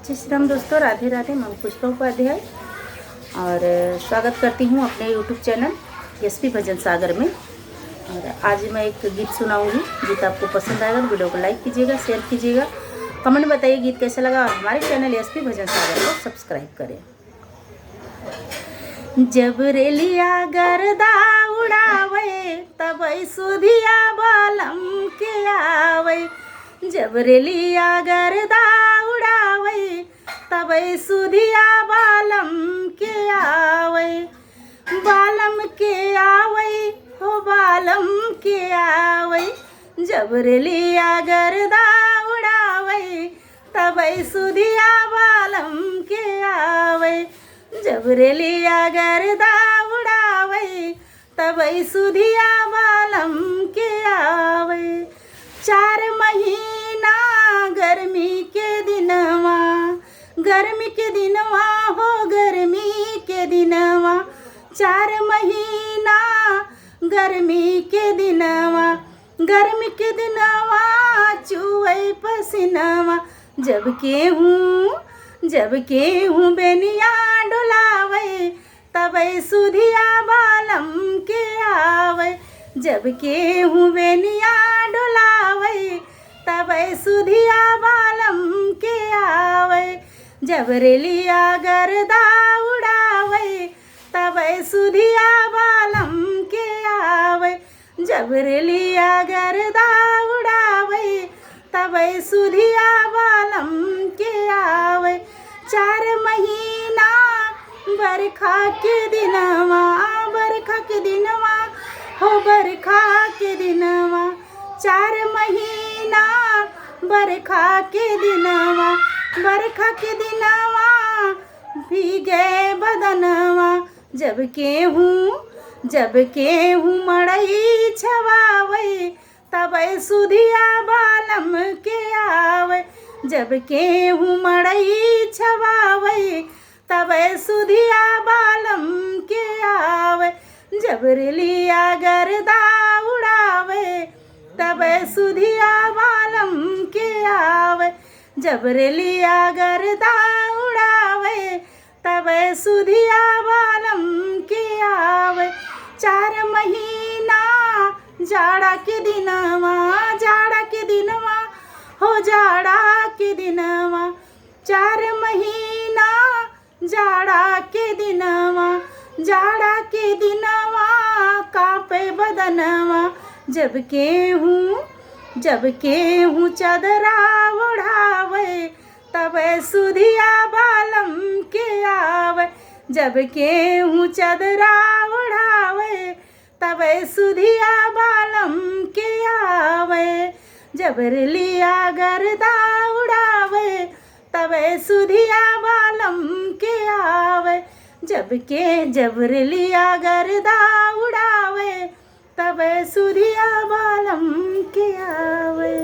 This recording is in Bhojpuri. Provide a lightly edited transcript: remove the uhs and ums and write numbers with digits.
जय श्री राम दोस्तों, राधे राधे। मैं पुष्पा उपाध्याय और स्वागत करती हूँ अपने यूट्यूब चैनल एसपी भजन सागर में। और आज मैं एक गीत सुनाऊंगी। गीत आपको पसंद आएगा तो वीडियो को लाइक कीजिएगा, शेयर कीजिएगा, कमेंट बताइए गीत कैसा लगा और हमारे चैनल एसपी भजन सागर को सब्सक्राइब करें। जब रेलिया गर्दा उड़ावे तब सुधिया बालम के आवे। जब रेलिया गर्दा उड़ावे तब सुधिया बालम के आवे। बालम के आवे हो बालम के आवे। जब रेलिया गर्दा उड़ावे तब सुधिया बालम के आवे। जब रेलिया गर्दा उड़ावे तब सुधिया बालम के आवे। 4 महीना गर्मी के दिनवा, गर्मी के दिनवा हो गर्मी के दिनवा। 4 महीना गर्मी के दिनवा, गर्मी के दिनवा चुए पसीनवा। जब केहूँ बेनिया डुलावे तब सुधिया बालम के आवे। जब केहूँ बेनिया डुलावे तब सुधिया बालम के आवे। जब रेलिया गर्दा उड़ावे तब सुधिया बालम के आवे। जब रेलिया गर्दा उड़ावे तब सुधिया बालम के आवे। 4 महीना बरखा के दिनवा, बरखा के दिनवा हो बरखा के दिनवा। 4 महीना बरखा के दिनवा, बरखा के दिनवा भीगे बदनवा। जब केहूँ मड़ई छवावे तब सुधिया बालम के आवे। जब केहूँ मड़ई छवावे तब सुधिया बालम के आवे। जब रेलिया गर्दा उड़ावे तब सुधिया बालम के आवे। जब रेलिया गर्दा उड़ावे तब सुधिया बालम के आवे। 4 महीना जाड़ा के दिनवा, जाड़ा के दिनवा हो जाड़ा के दिनवा। 4 महीना जाड़ा के दिनवा, जाड़ा के दिनवा कांपे बदनवा। जब केहूँ चदरा ओढ़ावे तब सुधिया बालम के आवे। जब केहूँ चदरा ओढ़ावे तब सुधिया बालम के आवे। जब रेलिया गर्दा उड़ावे तब सुधिया बालम के आवे। जब रेलिया गर्दा उड़ावे तब सुधिया बालम के आवे।